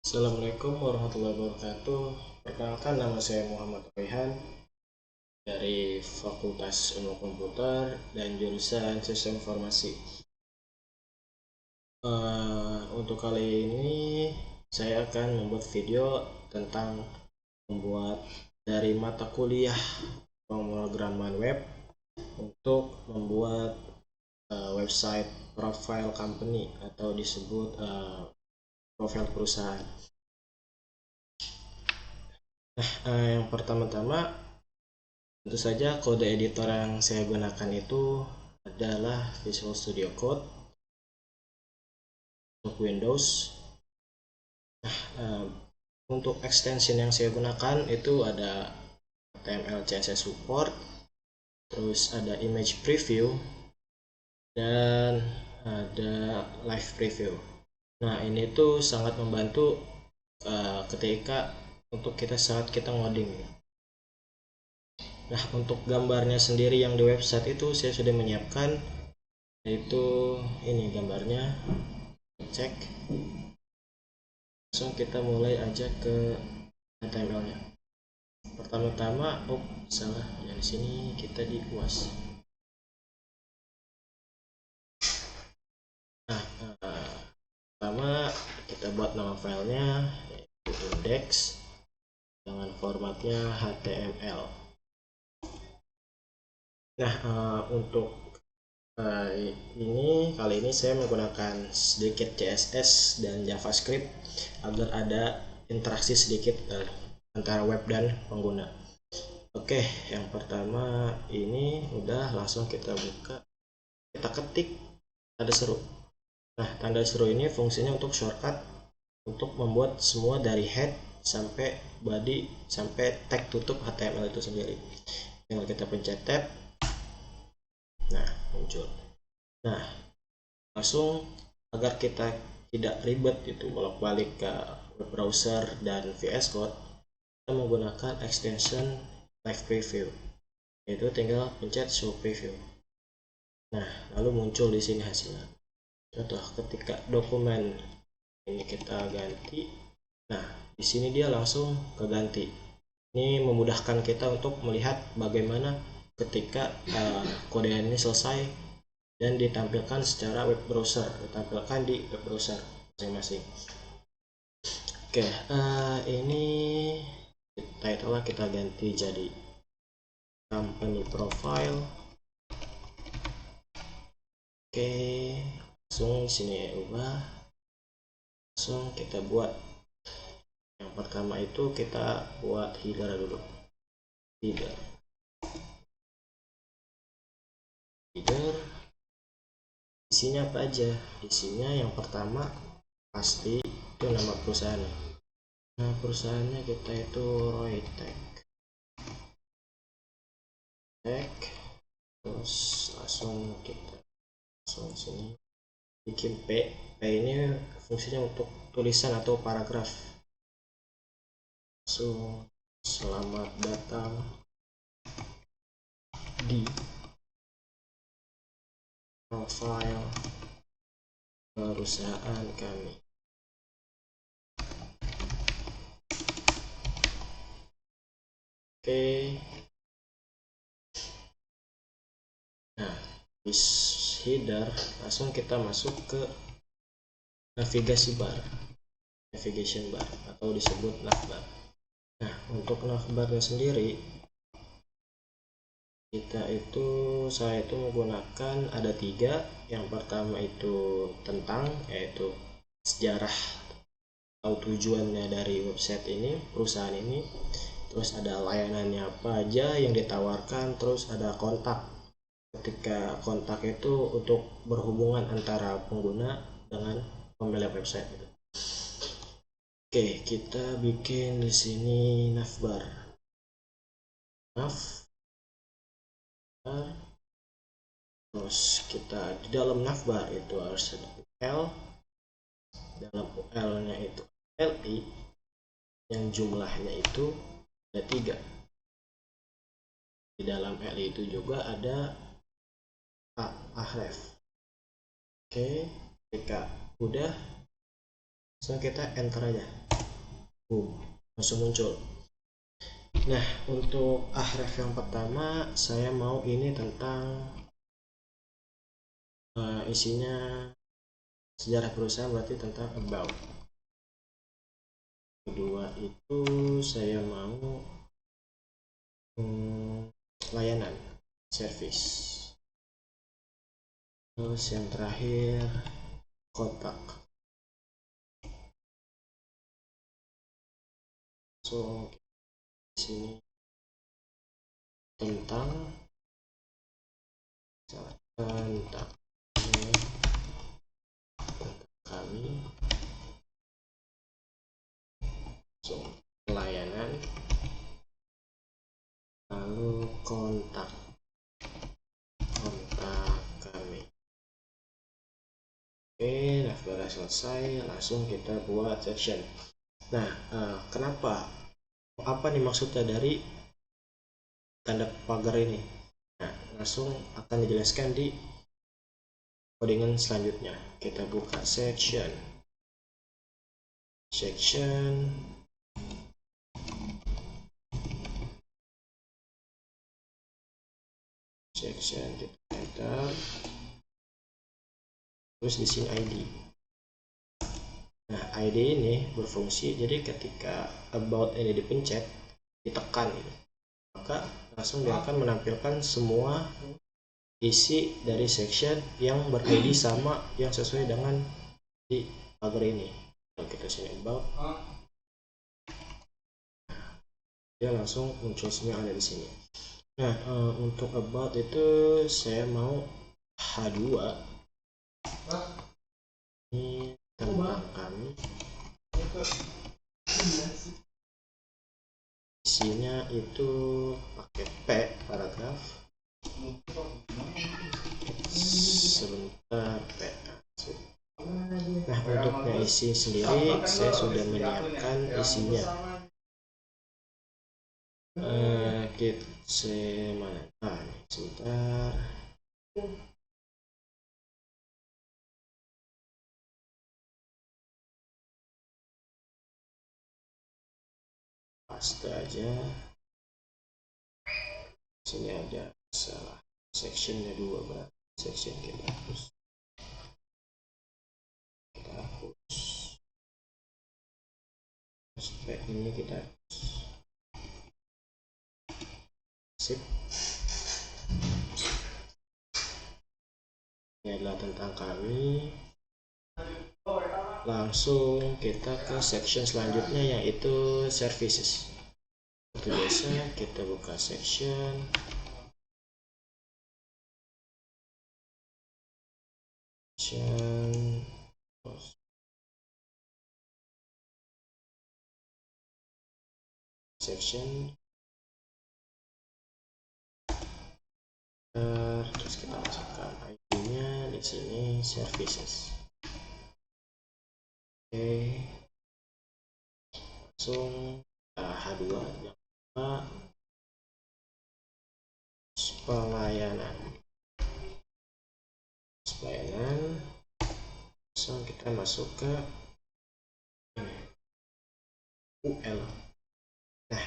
Assalamualaikum warahmatullahi wabarakatuh. Perkenalkan, nama saya Muhammad Raihan dari Fakultas Ilmu Komputer dan jurusan Sistem Informasi. Untuk kali ini saya akan membuat video tentang membuat dari mata kuliah pemrograman web untuk membuat website profile company atau disebut profil perusahaan. Yang pertama-tama tentu saja kode editor yang saya gunakan itu adalah Visual Studio Code untuk Windows. Untuk extension yang saya gunakan itu ada HTML CSS support, terus ada image preview, dan ada live preview. Nah, ini tuh sangat membantu ketika saat kita ngoding. Nah, untuk gambarnya sendiri yang di website itu saya sudah menyiapkan, yaitu ini gambarnya. Cek, langsung kita mulai aja ke HTML nya. Pertama-tama, salah, dari sini kita di UAS. Pertama kita buat nama filenya yaitu index dengan formatnya HTML. Nah, untuk kali ini saya menggunakan sedikit CSS dan JavaScript agar ada interaksi sedikit antara web dan pengguna. Oke, yang pertama ini udah, langsung kita buka, kita ketik tanda seru. Nah, tanda seru ini fungsinya untuk shortcut untuk membuat semua dari head sampai body sampai tag tutup HTML itu sendiri. Tinggal kita pencet tab. Nah, muncul. Nah, langsung agar kita tidak ribet itu bolak-balik ke web browser dan VS Code, kita menggunakan extension live preview, yaitu tinggal pencet show preview. Nah, lalu muncul di sini hasilnya. Contoh, ketika dokumen ini kita ganti, nah di sini dia langsung keganti. Ini memudahkan kita untuk melihat bagaimana ketika kode ini selesai dan ditampilkan secara web browser, ditampilkan di web browser masing-masing. Oke, ini title kita ganti jadi company profile. Oke, langsung sini ubah, langsung kita buat. Yang pertama itu kita buat header dulu. Header isinya apa aja? Isinya yang pertama pasti itu nama perusahaan. Nah, perusahaannya kita itu Roytech. Terus langsung sini bikin P ini fungsinya untuk tulisan atau paragraf. Langsung selamat datang di profile perusahaan kami. Oke. Nah, di header langsung kita masuk ke navigation bar atau disebut navbar. Nah, untuk navbarnya sendiri saya itu menggunakan ada 3. Yang pertama itu tentang, yaitu sejarah atau tujuannya dari website ini, perusahaan ini. Terus ada layanannya apa aja yang ditawarkan, terus ada kontak. Ketika kontak itu untuk berhubungan antara pengguna dengan pemilik website. Oke, kita bikin di sini navbar. Terus kita di dalam navbar itu harus ada UL. Dalam UL nya itu LI yang jumlahnya itu ada 3. Di dalam LI itu juga ada href. Oke, ketika udah So kita enter aja, boom, langsung muncul. Nah, untuk ahref yang pertama saya mau ini tentang isinya sejarah perusahaan, berarti tentang about. Kedua itu saya mau layanan, service. Terus yang terakhir kontak. So di sini tentang kami, so pelayanan, lalu kontak kami. Oke, nah sudah selesai, langsung kita buat section. Nah, kenapa? Apa nih maksudnya dari tanda pagar ini? Nah, langsung akan dijelaskan di codingan selanjutnya. Kita buka section, section kita enter, terus di sini ID. Nah, ID ini berfungsi, jadi ketika about ini dipencet, ditekan gitu, maka langsung dia akan menampilkan semua isi dari section yang ber-ID sama yang sesuai dengan di pagar ini. Kalau kita sini about, dia langsung muncul semua yang ada di sini. Nah, untuk about itu saya mau H2. Ini tentang kami, isinya itu pakai P paragraf, sebentar P. Nah, untuknya isi sendiri saya sudah menyiapkan isinya. Kita mana? Sebentar. Paste aja. Sini ada salah, sectionnya 2 berarti section kita hapus. Aspek ini kita hapus. Sip. Ini adalah tentang kami. Langsung kita ke section selanjutnya, yaitu services. Seperti biasa kita buka section, terus kita masukkan ID-nya di sini, services. Oke, langsung H2 pelayanan. Langsung kita masuk ke UL. Nah,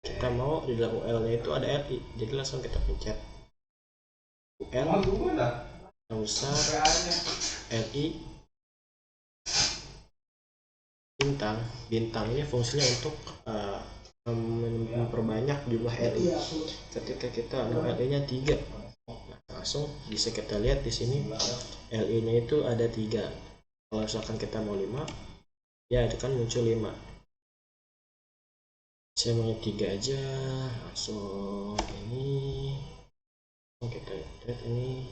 kita mau di dalam UL nya itu ada LI, jadi langsung kita pencet UL, usah LI bintang ini fungsinya untuk memperbanyak jumlah LI. Ketika kita mau LI nya 3, langsung bisa kita lihat di sini LI nya itu ada 3. Kalau misalkan kita mau 5, ya itu kan muncul 5. Saya mau 3 aja, langsung ini kita lihat ini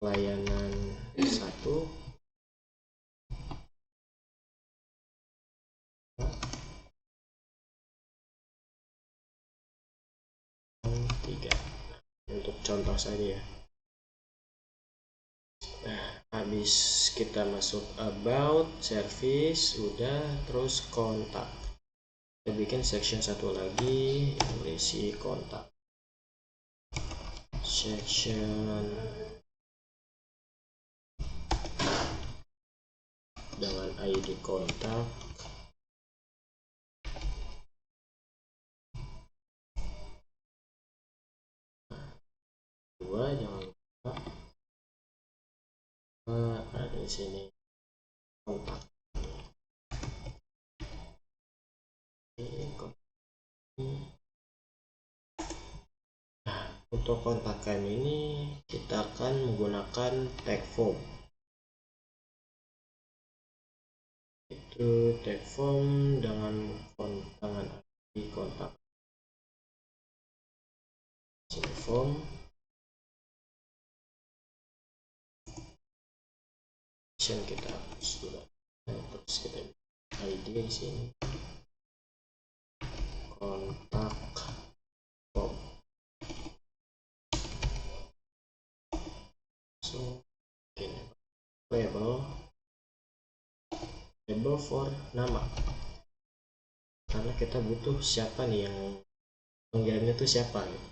layanan 1, untuk contoh saja ya. Nah, habis kita masuk about, service udah, terus kontak. Kita bikin section 1 lagi yang berisi kontak. Section dengan ID kontak. Dua, jangan lupa ada di sini kontak. Nah, untuk kontak kami ini kita akan menggunakan tag form. Itu tag form dengan ID kontak. Sini form. Kita hapus dulu. Terus kita ID di sini. Kontak form. So, ini label for nama, karena kita butuh siapa nih yang pengirimnya itu siapa gitu.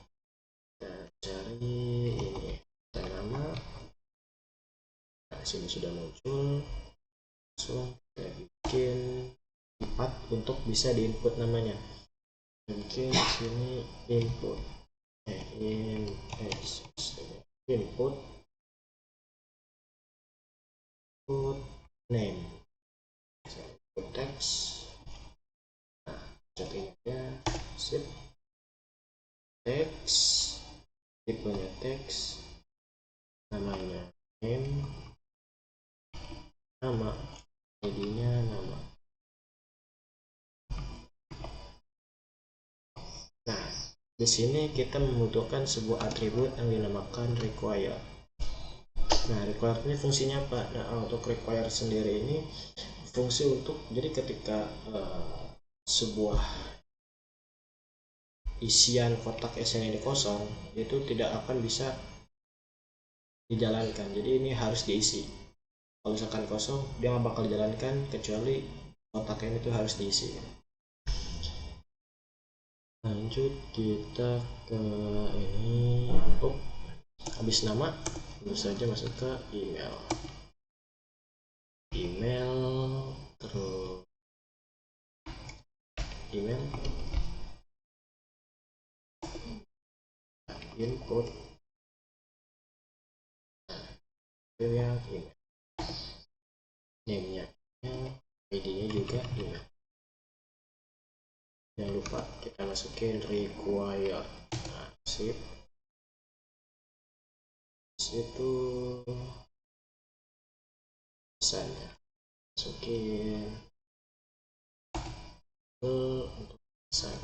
Kita cari ini kita nama. Nah, sini sudah muncul. Langsung kita bikin 4 untuk bisa diinput namanya. Bikin sini input input name, input text. Nah, settingnya sip text, tipenya text, namanya name, nama, ID-nya nama. Nah, di sini kita membutuhkan sebuah atribut yang dinamakan require. Nah, require ini fungsinya apa? Nah, untuk require sendiri ini fungsi untuk, jadi ketika sebuah isian kotak SN ini kosong, itu tidak akan bisa dijalankan. Jadi ini harus diisi. Kalau misalkan kosong, dia nggak bakal dijalankan kecuali kotaknya itu harus diisi. Lanjut kita ke ini. Habis nama, tentu saja masuk ke email. Terus email, input, yang email, name-nya, ID-nya juga email. Jangan lupa kita masukin require. Nah, sip. Itu pesannya masukin untuk pesan,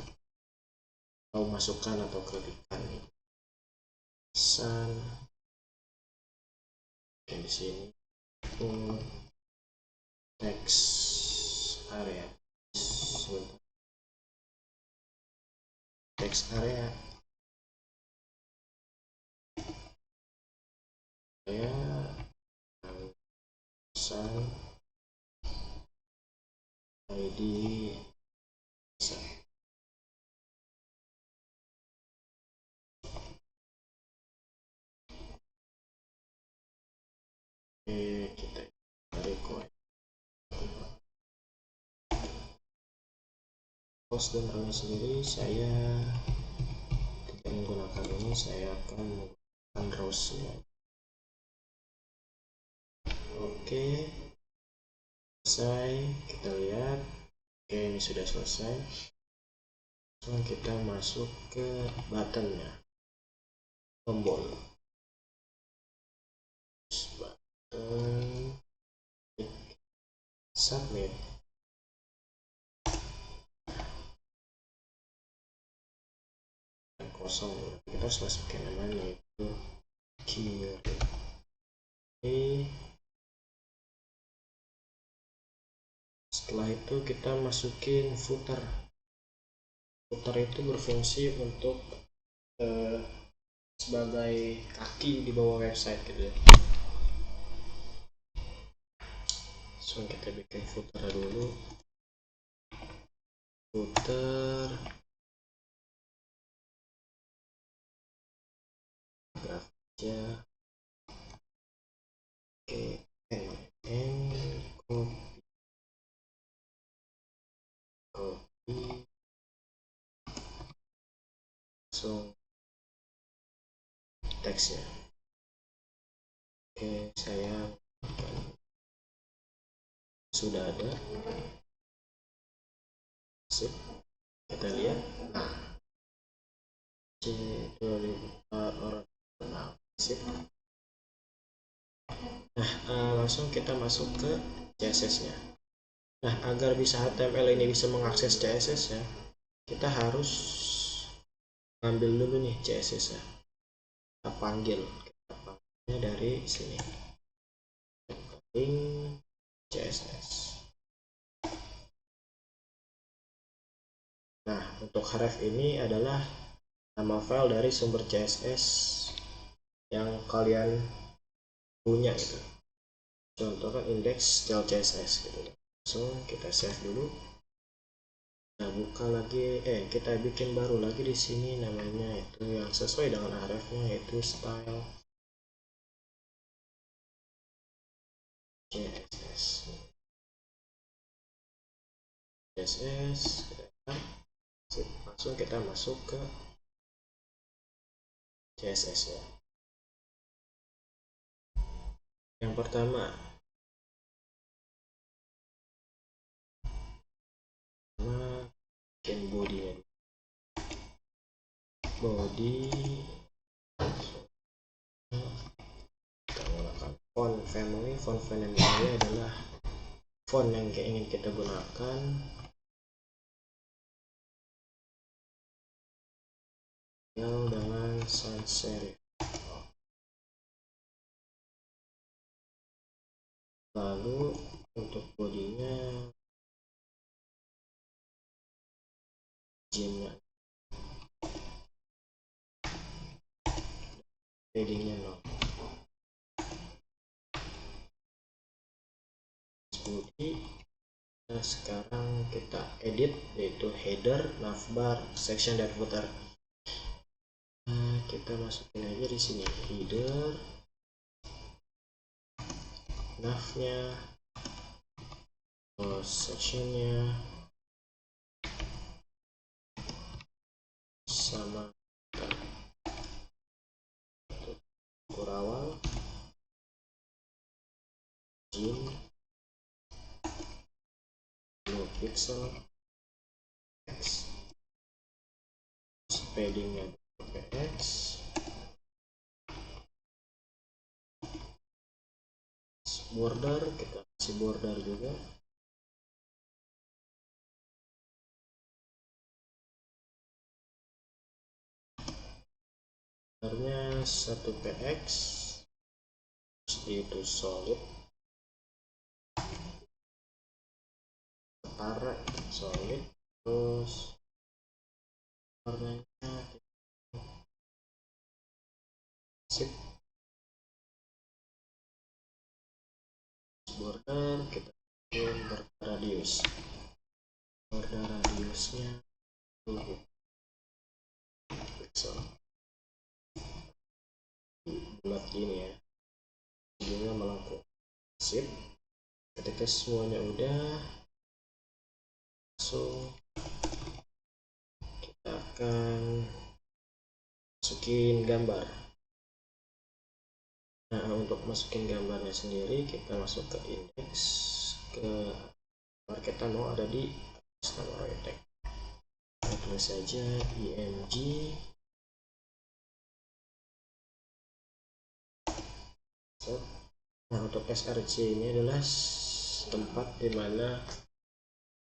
mau masukkan atau kelikan pesan. Oke, di sini text area, text area ya, pesan ID pesan. Oke, kita record post dan run sendiri. Saya tidak menggunakan ini, saya akan menggunakan rows ya. Oke, selesai. Kita lihat, oke, ini sudah selesai. Langsung kita masuk ke buttonnya, tombol button, submit. Kosong, kita harus masukin namanya itu kirim. Setelah itu kita masukin footer. Footer itu berfungsi untuk sebagai kaki di bawah website gitu ya. So kita bikin footer dulu. Footer grafisnya. Oke, copy. teksnya. Oke, saya sudah ada. Sip, kita lihat. Orang. Sip. Nah, langsung kita masuk ke CSS nya. Nah, agar bisa HTML ini bisa mengakses CSS ya, kita harus ambil dulu nih CSS nya. Kita panggilnya dari sini. Link CSS. Nah, untuk href ini adalah nama file dari sumber CSS yang kalian punya gitu. Contoh kan index.css gitu. Langsung kita save dulu. Nah, buka lagi, kita bikin baru lagi di sini, namanya itu yang sesuai dengan hrefnya, yaitu style CSS. Langsung kita masuk ke CSS nya. Yang pertama, bikin body kita menggunakan font family adalah font yang ingin kita gunakan. Dengan sans serif. Lalu untuk bodinya marginnya, paddingnya 0. Body. Nah, sekarang kita edit, yaitu header, navbar, section, dan footer. Nah, kita masukin aja di sini header, navnya, sectionnya, sama kurawal, margin 2 pixel, X, paddingnya px, border kita kasih border juga, bordernya 1 px, itu solid, setara solid, terus warnanya sip, border kita bikin berradius, border radiusnya 20 pixel, bulat ini ya, ujungnya melengkung. Sip, ketika semuanya udah, langsung kita akan masukin gambar. Nah, untuk masukin gambarnya sendiri kita masuk ke index, ke gambar kita mau ada di nama tag, kita tulis saja img. Nah, untuk src ini adalah tempat dimana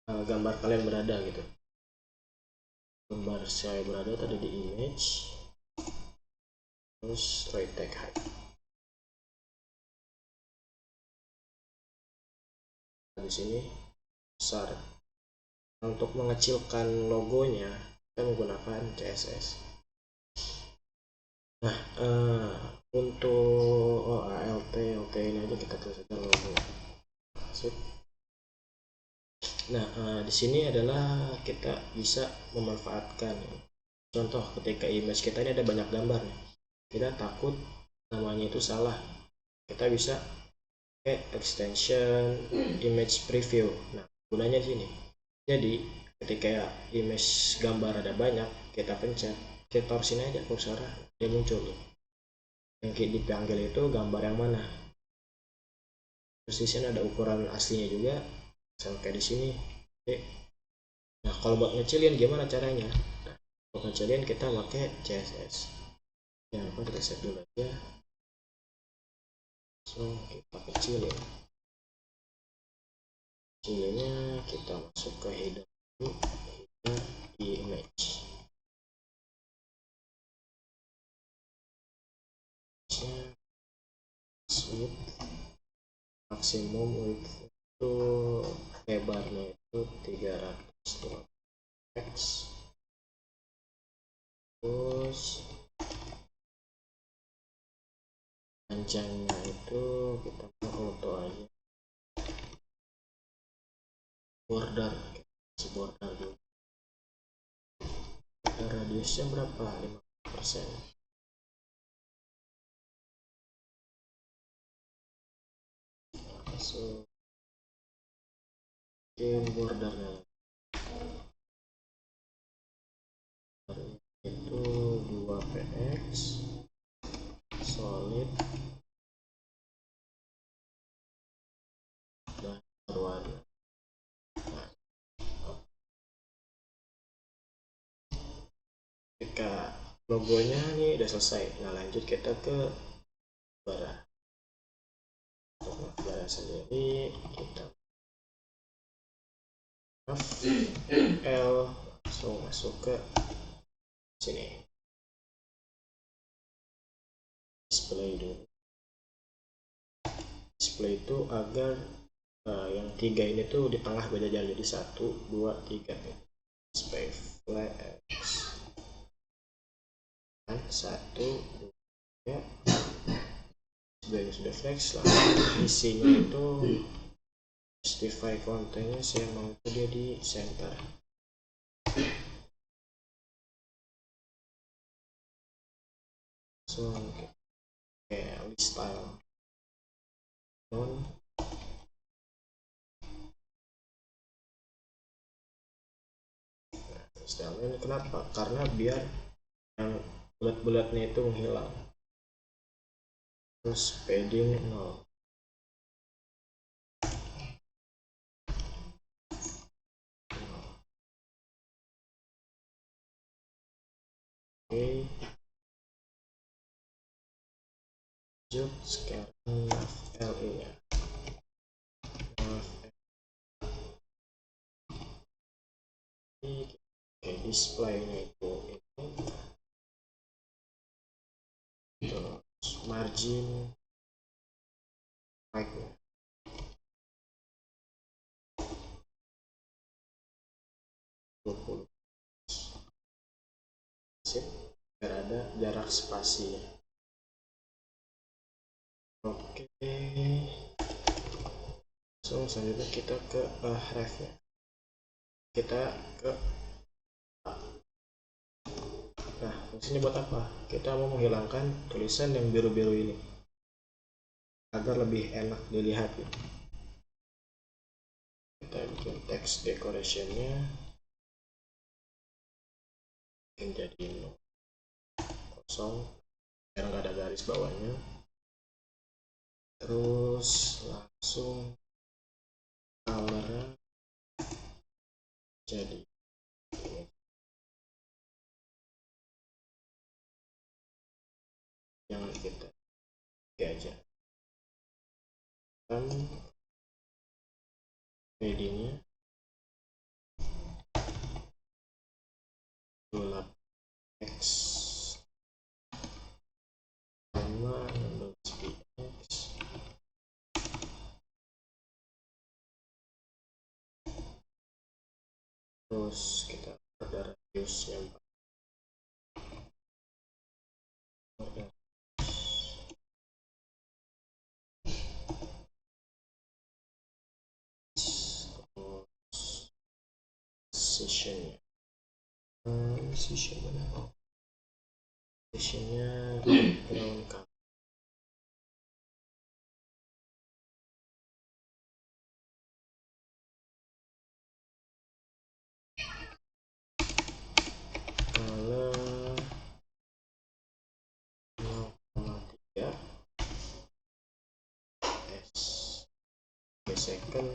gambar kalian berada gitu. Gambar saya berada tadi di image, terus right tag height. Di sini besar. Nah, untuk mengecilkan logonya kita menggunakan CSS. Nah, untuk alt ini aja kita tuliskan logo. Sip. Nah, di sini adalah kita bisa memanfaatkan contoh ketika image kita ini ada banyak gambar nih, kita takut namanya itu salah, kita bisa extension image preview. Nah, gunanya di sini, jadi ketika image gambar ada banyak, kita pencet, kita taruh sini aja kursor, dia muncul. yang dipanggil itu gambar yang mana. Terus di sini ada ukuran aslinya juga, sama kayak di sini. Oke. Nah, kalau buat ngecilin gimana caranya? Nah, buat ngecilin kita pakai CSS. Jangan lupa kita save dulu aja. So, kita kecilin. Kecilinnya kita masuk ke header di image. Width, maksimum width itu lebarnya itu 300 x. Terus panjangnya itu kita mau auto aja, border, si border dulu. Border radiusnya berapa? 50%. So, bordernya itu 2px solid dan berwarna. Nah, ketika logonya nih udah selesai, nah lanjut kita ke barang. Untuk barang sendiri kita L langsung masuk ke sini, display dulu. Display itu agar yang 3 ini tuh di tengah beda jalan, jadi 1, 2, 3 display flex kan 1, 2 sudah flex lah. Isinya itu justify kontennya saya mau dia di center. So kayak list style non style ini kenapa? Karena biar yang bulat-bulatnya itu menghilang. Terus padding 0. Oke, lanjut sekarang LE nya. Oke, displaynya itu ini. Terus margin right nya 20. Sip, biar ada jarak spasinya. Oke, so selanjutnya kita ke ref nya. Kita ke nah fungsinya buat apa? Kita mau menghilangkan tulisan yang biru-biru ini agar lebih enak dilihat. Kita bikin text decoration-nya jadi kosong biar nggak ada garis bawahnya. Terus langsung color jadi jangan kita aja kan paddingnya 28x sama 16px. Terus kita ada radiusnya 4. Sessionnya sessionnya ground color. Color 0,3 second.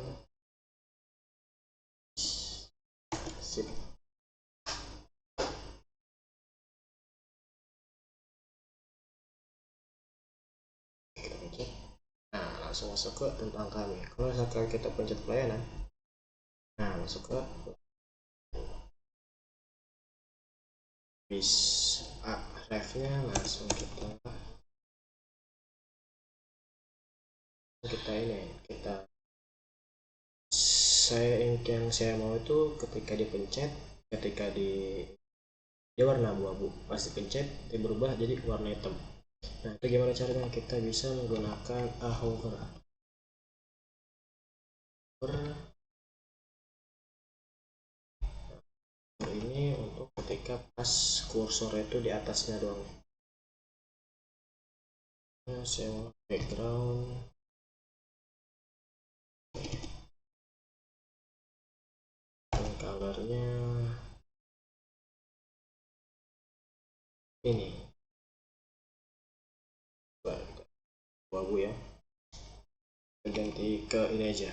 Sip. Kita pencet. Nah, langsung masuk ke tentang kami. Kalau misalkan kita pencet pelayanan, nah masuk ke bisa ref-nya, langsung kita ini kita yang saya mau itu ketika dipencet, ketika dia warna abu-abu, pasti pencet dia berubah jadi warna hitam. Nah, itu gimana caranya? Kita bisa menggunakan hover ini untuk ketika pas kursor itu di atasnya doang. Nah, saya mau background dan colornya ini abu ya, ganti ke ini aja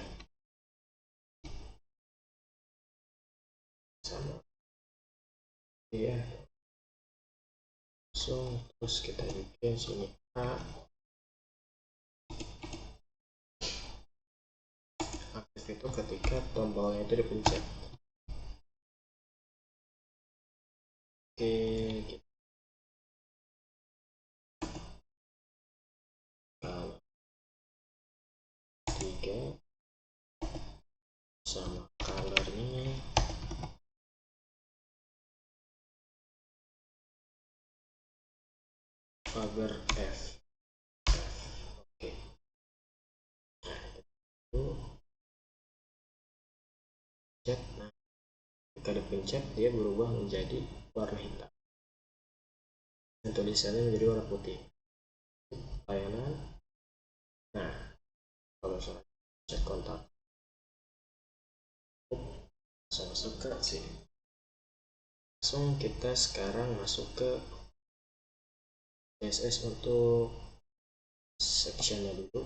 sama ya. So terus kita bikin sini A, aktif itu ketika tombolnya itu dipencet. Oke, kita kalau 3 sama colornya Faber F. Oke, itu pencet. Nah, ketika dipencet dia berubah menjadi warna hitam dan tulisannya menjadi warna putih. Layanan. Nah, kalau saya cek kontak, langsung masuk ke sini. Langsung kita sekarang masuk ke CSS untuk sectionnya dulu.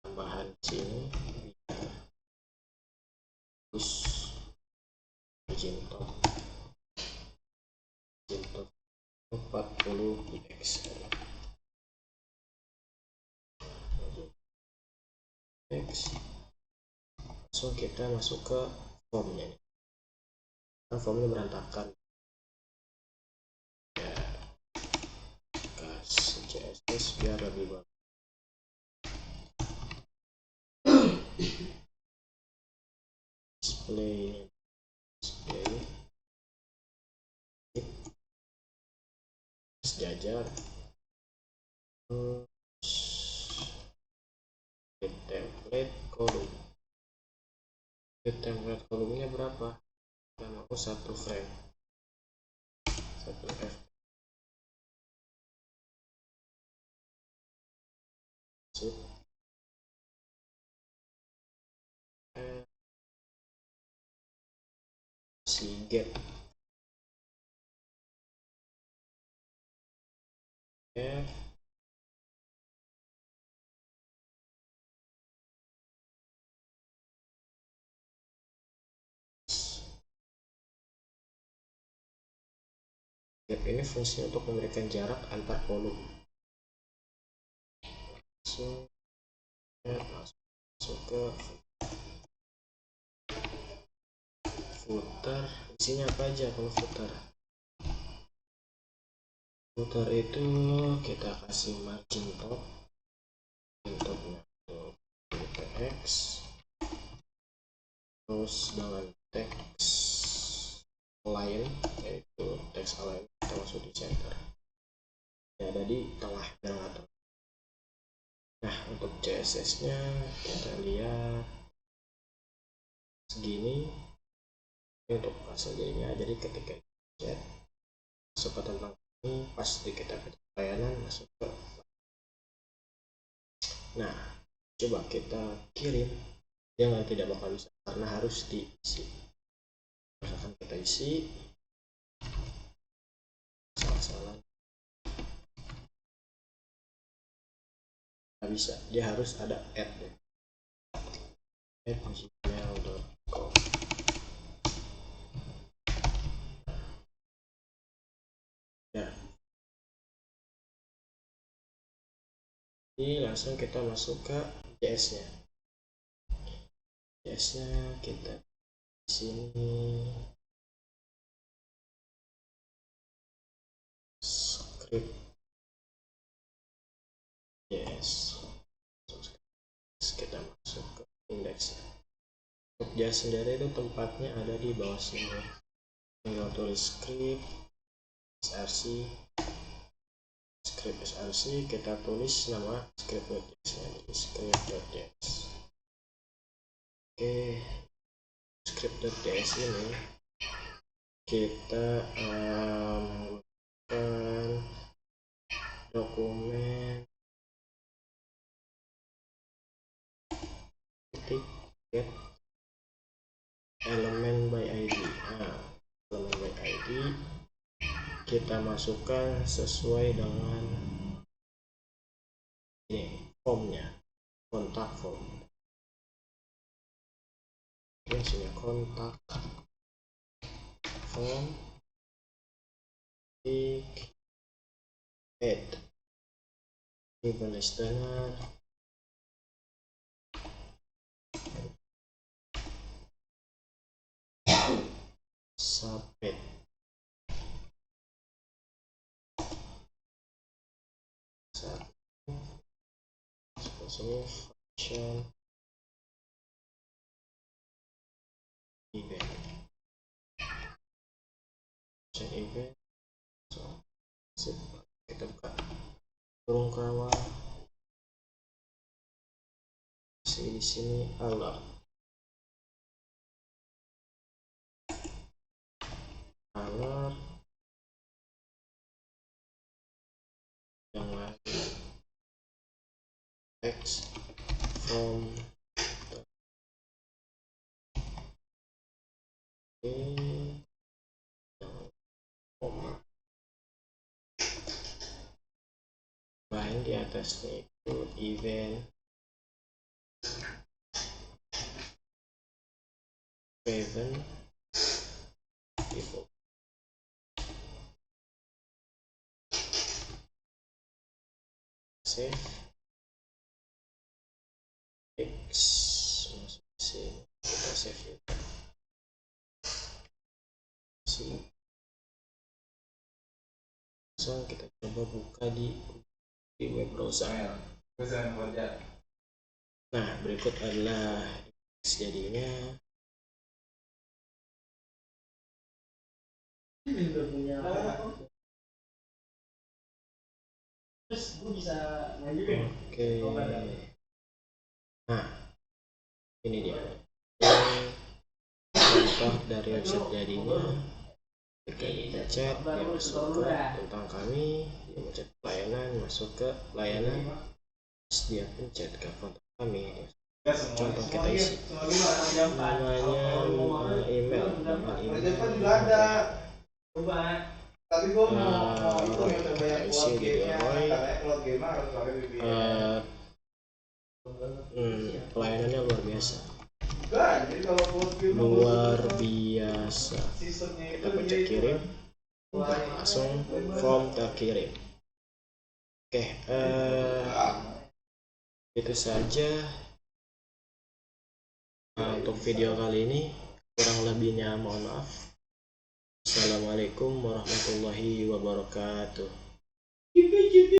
Tambahan sini terus izin top 40 pixel. Langsung kita masuk ke formnya. Nah, formnya berantakan ya, kasih CSS biar lebih bagus. display sejajar, template kolom. Template kolomnya berapa? Kita mau satu frame, satu F. Si get F gap ini fungsinya untuk memberikan jarak antar kolom. Masuk ke footer, isinya apa aja kalau footer? Footer itu kita kasih margin top, topnya tx, terus dengan teks align, yaitu teks align kita masuk di center, ya ada di tengah atau. Nah, untuk CSS nya kita lihat segini. Ini untuk pasangnya, jadi ketika chat masuk ke tentang ini, pas di kita layanan masuk ke. Nah, coba kita kirim, dia tidak bakal bisa karena harus diisi. Misalkan kita isi salah-salah, nggak bisa, dia harus ada @gmail.com. ya, ini langsung kita masuk ke JS nya kita di sini script JS, kita masuk ke indeksnya. Untuk JS sendiri itu tempatnya ada di bawah sini, tinggal tulis script src, kita tulis nama script.js nya, script.js. Oke, script.js ini kita dokumen get element by id. Element by id kita masukkan sesuai dengan ini formnya, kontak form. Oke, sini kontak form, klik add, given listener, submit. Sini function event, so kita buka kurung kawal, di sini alert yang lain text from bahan di atasnya itu event default. Save X masuk sini, kita save juga. Langsung kita coba buka di web browser. Nah, berikut adalah jadinya. Oke. Nah, ini dia. Contoh dari website jadinya. Kita chat, dia masuk ke tentang kami, dia mencet pelayanan, masuk ke layanan, terus dia pencet ke kontak kami. Contoh kita isi namanya email, tapi gue mau isi jadi Roy. Pelayanannya luar biasa, kita pencet kirim, langsung form terkirim. Oke, itu saja untuk video kali ini. Kurang lebihnya mohon maaf. Assalamualaikum warahmatullahi wabarakatuh.